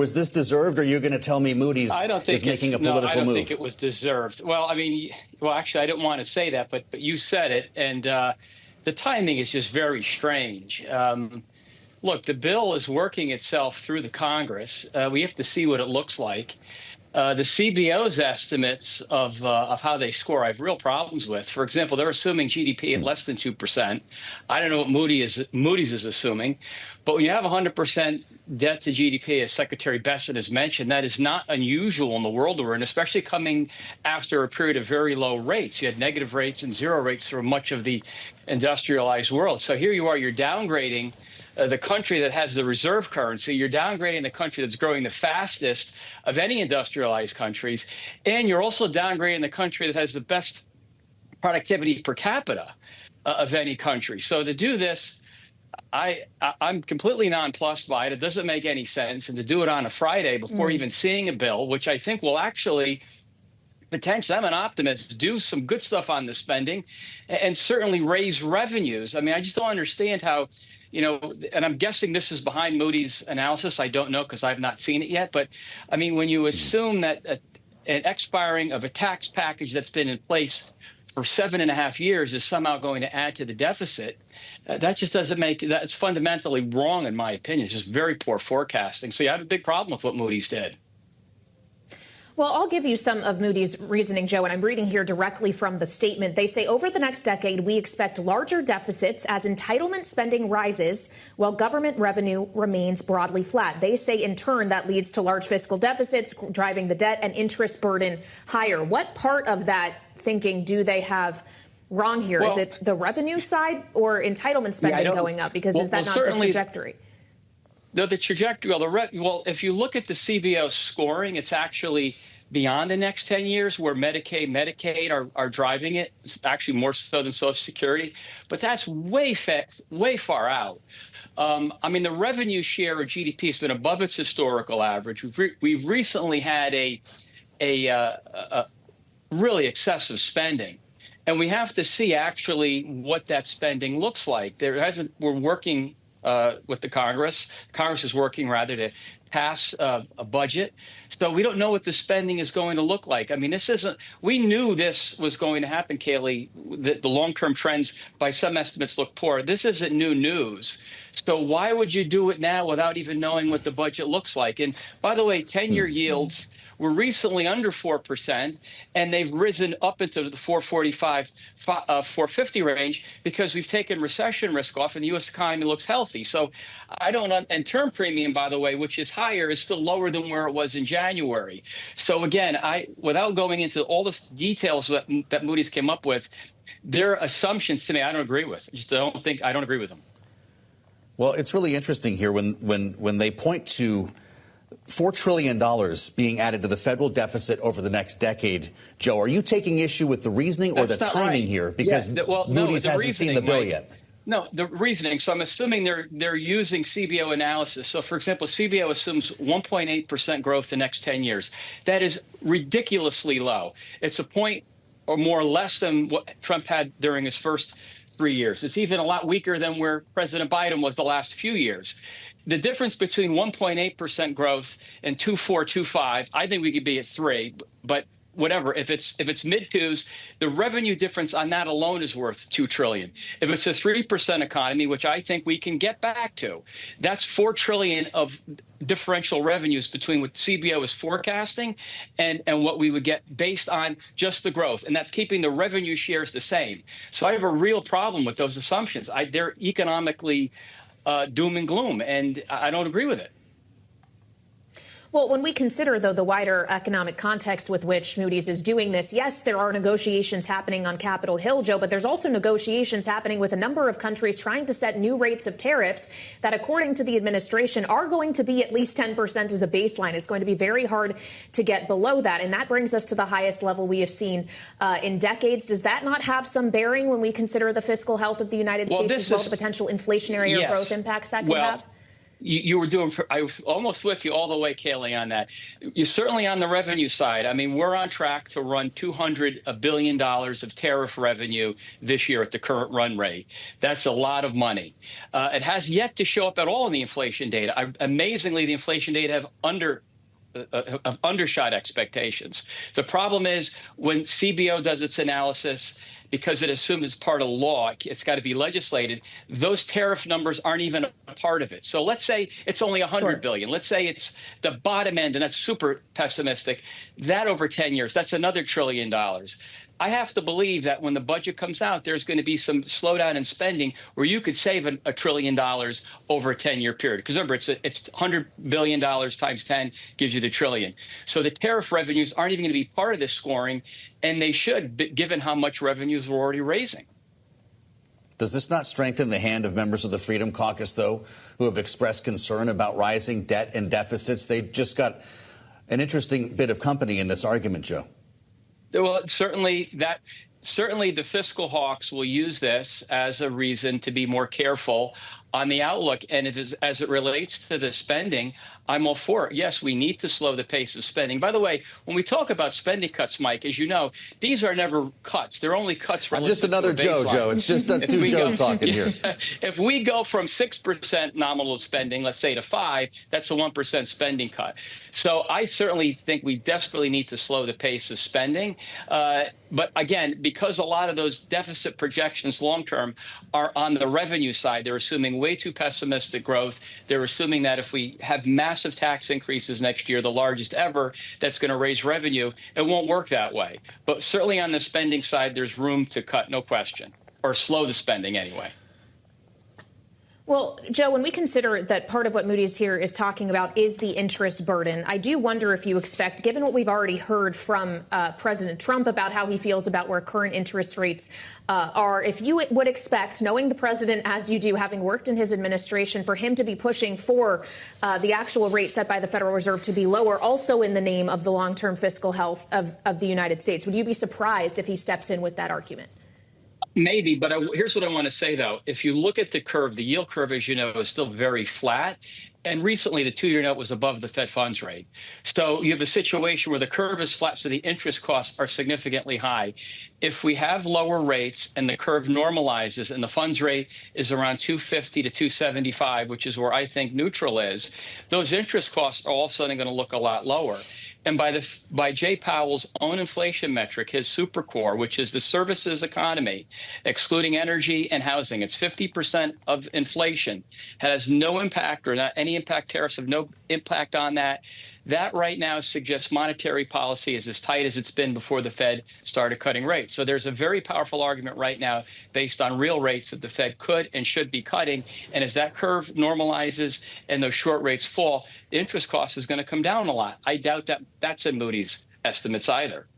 Was this deserved, or are you going to tell me Moody's is making a political move? I don't think it was deserved. Well, I mean, actually, I didn't want to say that, but you said it, and the timing is just very strange. Look, the bill is working itself through the Congress. We have to see what it looks like. The CBO's estimates of how they score, I have real problems with. For example, they're assuming GDP at less than 2%. I don't know what Moody's is assuming, but when you have 100% debt to GDP, as Secretary Bessent has mentioned, that is not unusual in the world we're in, especially coming after a period of very low rates. You had negative rates and zero rates for much of the industrialized world. So here you are, you're downgrading the country that has the reserve currency, you're downgrading the country that's growing the fastest of any industrialized countries, and you're also downgrading the country that has the best productivity per capita of any country. So to do this, I'm completely nonplussed by it. It doesn't make any sense. And to do it on a Friday before even seeing a bill, which I think will actually potentially, I'm an optimist, do some good stuff on the spending and certainly raise revenues. I mean, I just don't understand how, and I'm guessing this is behind Moody's analysis. I don't know because I've not seen it yet. But I mean, when you assume that an expiring of a tax package that's been in place for 7.5 years is somehow going to add to the deficit, that just doesn't that's fundamentally wrong, in my opinion. It's just very poor forecasting. So you have a big problem with what Moody's did. Well, I'll give you some of Moody's reasoning, Joe, and I'm reading here directly from the statement. They say over the next decade, we expect larger deficits as entitlement spending rises while government revenue remains broadly flat. They say, in turn, that leads to large fiscal deficits, driving the debt and interest burden higher. What part of that thinking do they have wrong here? Well, is it the revenue side or entitlement spending going up? Because is that not the trajectory? No, the trajectory, well, if you look at the CBO scoring, it's actually beyond the next 10 years where Medicaid are driving it. It's actually more so than Social Security. But that's way far out. I mean, the revenue share of GDP has been above its historical average. We've recently had a really excessive spending. And we have to see actually what that spending looks like. We're working with the Congress. Congress is working, rather, to pass a budget. So we don't know what the spending is going to look like. I mean, we knew this was going to happen, Kailey. The long-term trends, by some estimates, look poor. This isn't new news. So why would you do it now without even knowing what the budget looks like? And by the way, 10-year yields were recently under 4%, and they've risen up into the 445, 450 range because we've taken recession risk off and the U.S. economy looks healthy. So and term premium, by the way, which is higher, is still lower than where it was in January. So again, without going into all the details that Moody's came up with, their assumptions to me, I don't agree with. I don't agree with them. Well, it's really interesting here when they point to $4 trillion being added to the federal deficit over the next decade. Joe, are you taking issue with the reasoning or the timing here? Because Moody's hasn't seen the bill yet. No, the reasoning. So I'm assuming they're using CBO analysis. So, for example, CBO assumes 1.8% growth the next 10 years. That is ridiculously low. It's a point or more or less than what Trump had during his first 3 years. It's even a lot weaker than where President Biden was the last few years. The difference between 1.8% growth and 2.4, 2.5, I think we could be at 3, but whatever. If it's mid-twos, the revenue difference on that alone is worth $2 trillion. If it's a 3% economy, which I think we can get back to, that's $4 trillion of differential revenues between what CBO is forecasting and what we would get based on just the growth. And that's keeping the revenue shares the same. So I have a real problem with those assumptions. They're economically doom and gloom, and I don't agree with it. Well, when we consider, though, the wider economic context with which Moody's is doing this, yes, there are negotiations happening on Capitol Hill, Joe, but there's also negotiations happening with a number of countries trying to set new rates of tariffs that, according to the administration, are going to be at least 10% as a baseline. It's going to be very hard to get below that. And that brings us to the highest level we have seen in decades. Does that not have some bearing when we consider the fiscal health of the United States as well, the potential inflationary or growth impacts that could have? you were doing, I was almost with you all the way, Kailey, on that. You're certainly on the revenue side. I mean, we're on track to run $200 billion of tariff revenue this year at the current run rate. That's a lot of money. It has yet to show up at all in the inflation data. Amazingly, the inflation data have undershot expectations. The problem is when CBO does its analysis, because it assumes it's part of law, it's got to be legislated, those tariff numbers aren't even a part of it. So let's say it's only $100 billion. Let's say it's the bottom end, and that's super pessimistic. That over 10 years, that's another $1 trillion. I have to believe that when the budget comes out, there's going to be some slowdown in spending where you could save $1 trillion over a 10-year period. Because remember, it's $100 billion times 10 gives you the trillion. So the tariff revenues aren't even going to be part of this scoring, and they should, given how much revenues we're already raising. Does this not strengthen the hand of members of the Freedom Caucus, though, who have expressed concern about rising debt and deficits? They just got an interesting bit of company in this argument, Joe. Well, certainly the fiscal hawks will use this as a reason to be more careful on the outlook. And as it relates to the spending, I'm all for it. Yes, we need to slow the pace of spending. By the way, when we talk about spending cuts, Mike, as you know, these are never cuts. They're only cuts. I'm just another Joe. It's just us two Joes talking here. If we go from 6% nominal spending, let's say, to 5%, that's a 1% spending cut. So I certainly think we desperately need to slow the pace of spending. But again, because a lot of those deficit projections long term are on the revenue side, they're assuming way too pessimistic growth. They're assuming that if we have massive tax increases next year, the largest ever, that's going to raise revenue. It won't work that way. But certainly on the spending side, there's room to cut, no question, or slow the spending anyway. Well, Joe, when we consider that part of what Moodys here is talking about is the interest burden, I do wonder if you expect, given what we've already heard from President Trump about how he feels about where current interest rates are, if you would expect, knowing the president as you do, having worked in his administration, for him to be pushing for the actual rate set by the Federal Reserve to be lower, also in the name of the long-term fiscal health of the United States. Would you be surprised if he steps in with that argument? Maybe, but here's what I want to say, though. If you look at the curve, the yield curve, as you know, is still very flat. And recently, the two-year note was above the Fed funds rate. So you have a situation where the curve is flat, so the interest costs are significantly high. If we have lower rates and the curve normalizes and the funds rate is around 250 to 275, which is where I think neutral is, those interest costs are all of a sudden going to look a lot lower. And by Jay Powell's own inflation metric, his supercore, which is the services economy, excluding energy and housing, it's 50% of inflation, has no impact, or not any impact. Tariffs have no impact on that. That right now suggests monetary policy is as tight as it's been before the Fed started cutting rates. So there's a very powerful argument right now based on real rates that the Fed could and should be cutting. And as that curve normalizes and those short rates fall, interest cost is going to come down a lot. I doubt that that's in Moody's estimates either.